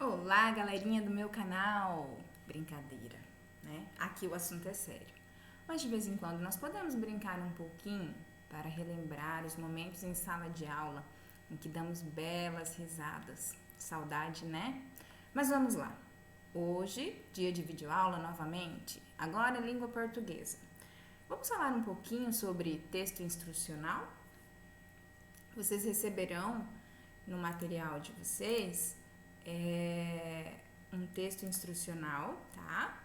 Olá, galerinha do meu canal! Brincadeira, né? Aqui o assunto é sério. Mas de vez em quando nós podemos brincar um pouquinho para relembrar os momentos em sala de aula em que damos belas risadas. Saudade, né? Mas vamos lá. Hoje, dia de videoaula novamente, agora língua portuguesa. Vamos falar um pouquinho sobre texto instrucional? Vocês receberão no material de vocês um texto instrucional, tá?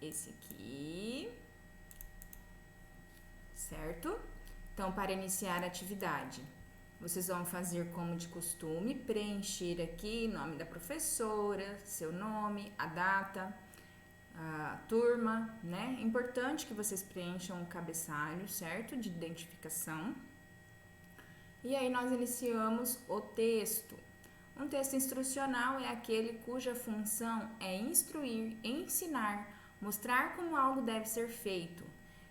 Esse aqui, certo? Então, para iniciar a atividade, vocês vão fazer como de costume, preencher aqui nome da professora, seu nome, a data, a turma, né? É importante que vocês preencham o cabeçalho, certo? De identificação. E aí nós iniciamos o texto. Um texto instrucional é aquele cuja função é instruir, ensinar, mostrar como algo deve ser feito.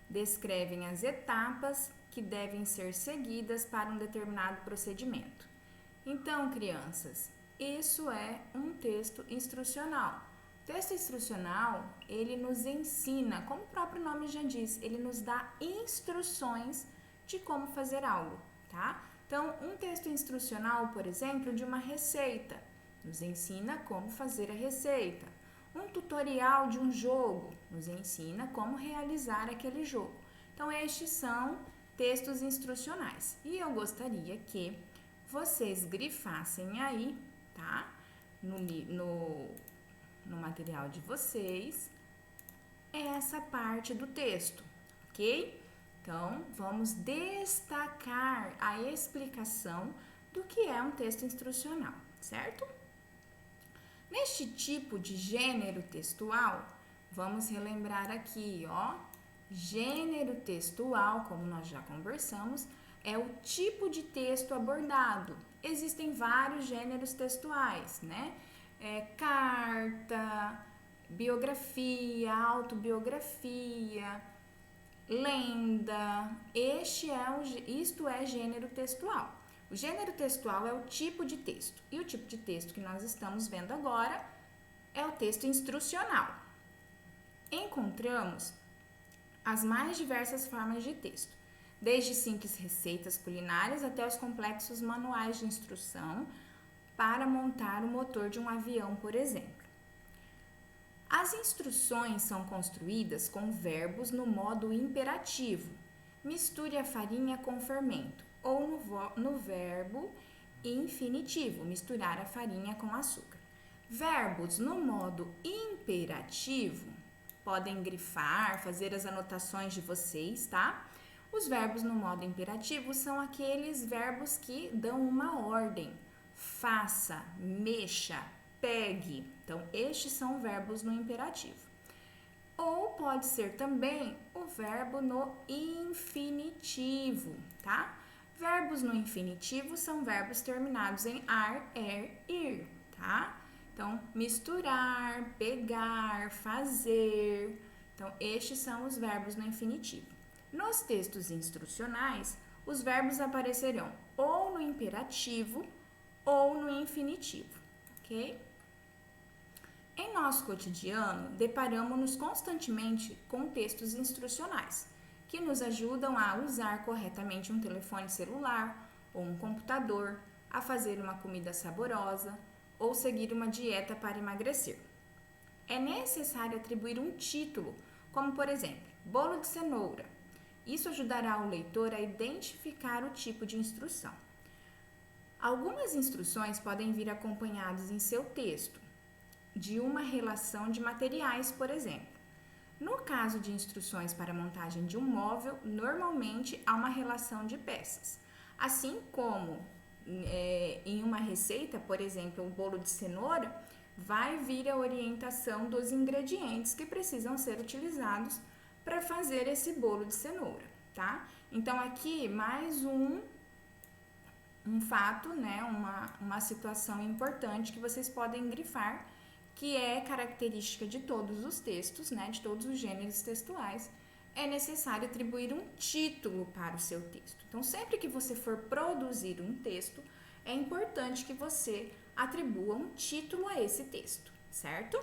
Descrevem as etapas que devem ser seguidas para um determinado procedimento. Então, crianças, isso é um texto instrucional. O texto instrucional, ele nos ensina, como o próprio nome já diz, ele nos dá instruções de como fazer algo, tá? Então, um texto instrucional, por exemplo, de uma receita, nos ensina como fazer a receita. Um tutorial de um jogo, nos ensina como realizar aquele jogo. Então, estes são textos instrucionais. E eu gostaria que vocês grifassem aí, tá? No material de vocês, essa parte do texto, ok? Então, vamos destacar a explicação do que é um texto instrucional, certo? Neste tipo de gênero textual, vamos relembrar aqui, ó. Gênero textual, como nós já conversamos, é o tipo de texto abordado. Existem vários gêneros textuais, né? Carta, biografia, autobiografia, lenda. Isto é gênero textual. O gênero textual é o tipo de texto. E o tipo de texto que nós estamos vendo agora é o texto instrucional. Encontramos as mais diversas formas de texto, desde simples receitas culinárias até os complexos manuais de instrução para montar o motor de um avião, por exemplo. As instruções são construídas com verbos no modo imperativo. Misture a farinha com fermento. Ou no verbo infinitivo, misturar a farinha com açúcar. Verbos no modo imperativo, podem grifar, fazer as anotações de vocês, tá? Os verbos no modo imperativo são aqueles verbos que dão uma ordem. Faça, mexa, pegue. Então, estes são verbos no imperativo. Ou pode ser também o verbo no infinitivo, tá? Verbos no infinitivo são verbos terminados em ar, ir, tá? Então, misturar, pegar, fazer. Então, estes são os verbos no infinitivo. Nos textos instrucionais, os verbos aparecerão ou no imperativo ou no infinitivo, ok? Em nosso cotidiano, deparamos-nos constantemente com textos instrucionais, que nos ajudam a usar corretamente um telefone celular ou um computador, a fazer uma comida saborosa ou seguir uma dieta para emagrecer. É necessário atribuir um título, como por exemplo, bolo de cenoura. Isso ajudará o leitor a identificar o tipo de instrução. Algumas instruções podem vir acompanhadas em seu texto de uma relação de materiais, por exemplo. No caso de instruções para a montagem de um móvel, normalmente há uma relação de peças. Assim como em uma receita, por exemplo, o bolo de cenoura, vai vir a orientação dos ingredientes que precisam ser utilizados para fazer esse bolo de cenoura, tá? Então, aqui mais um fato, né? Uma situação importante que vocês podem grifar, que é característica de todos os textos, né, de todos os gêneros textuais, é necessário atribuir um título para o seu texto. Então, sempre que você for produzir um texto, é importante que você atribua um título a esse texto, certo?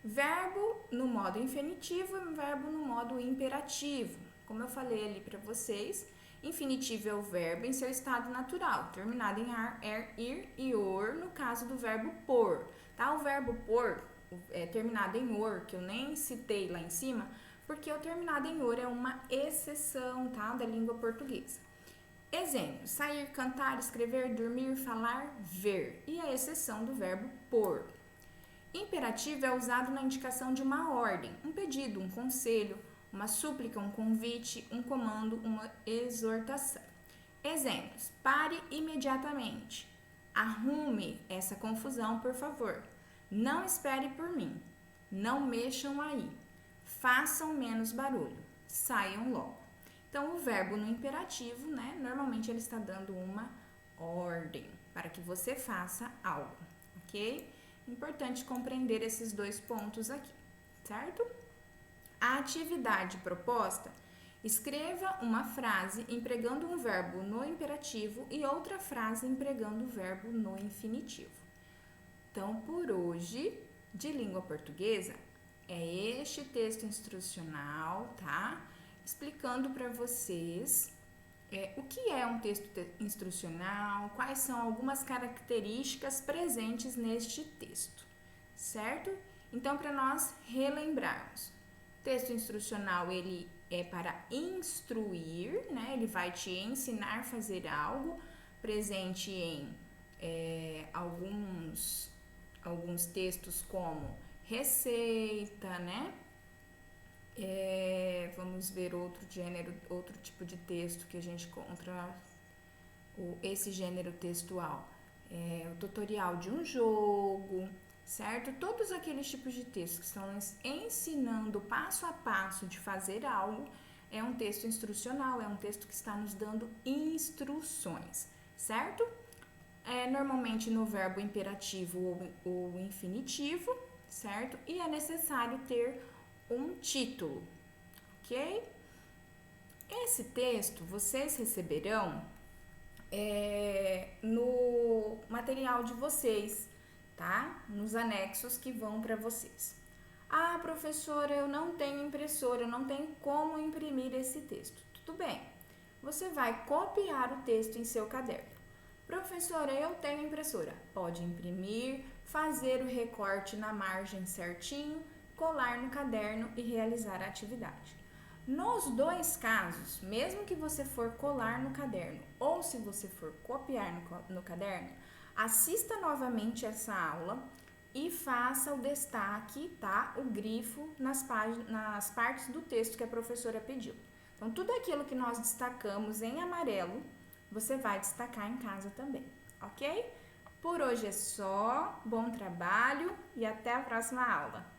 Verbo no modo infinitivo e verbo no modo imperativo. Como eu falei ali para vocês, infinitivo é o verbo em seu estado natural, terminado em ar, er, ir e or, no caso do verbo por. Tá? O verbo por é terminado em or, que eu nem citei lá em cima, porque o terminado em or é uma exceção, tá, da língua portuguesa. Exemplo: sair, cantar, escrever, dormir, falar, ver. E a exceção do verbo por. Imperativo é usado na indicação de uma ordem, um pedido, um conselho, uma súplica, um convite, um comando, uma exortação. Exemplos: pare imediatamente. Arrume essa confusão, por favor. Não espere por mim. Não mexam aí. Façam menos barulho. Saiam logo. Então, o verbo no imperativo, né? Normalmente ele está dando uma ordem para que você faça algo, ok? Importante compreender esses dois pontos aqui, certo? A atividade proposta: escreva uma frase empregando um verbo no imperativo e outra frase empregando o verbo no infinitivo. Então, por hoje, de língua portuguesa, é este texto instrucional, tá? Explicando para vocês o que é um texto instrucional, quais são algumas características presentes neste texto, certo? Então, para nós relembrarmos, texto instrucional, ele é para instruir, né? Ele vai te ensinar a fazer algo, presente em alguns textos como receita, né? Vamos ver outro tipo de texto que a gente encontra esse gênero textual. O tutorial de um jogo, certo? Todos aqueles tipos de textos que estão ensinando passo a passo de fazer algo é um texto instrucional, é um texto que está nos dando instruções, certo? Normalmente no verbo imperativo ou infinitivo, certo? E é necessário ter um título, ok? Esse texto vocês receberão no material de vocês, tá? Nos anexos que vão para vocês. Ah, professora, eu não tenho impressora, eu não tenho como imprimir esse texto. Tudo bem, você vai copiar o texto em seu caderno. Professora, eu tenho impressora. Pode imprimir, fazer o recorte na margem certinho, colar no caderno e realizar a atividade. Nos dois casos, mesmo que você for colar no caderno ou se você for copiar no caderno, assista novamente essa aula e faça o destaque, tá? O grifo nas partes do texto que a professora pediu. Então, tudo aquilo que nós destacamos em amarelo, você vai destacar em casa também, ok? Por hoje é só, bom trabalho e até a próxima aula!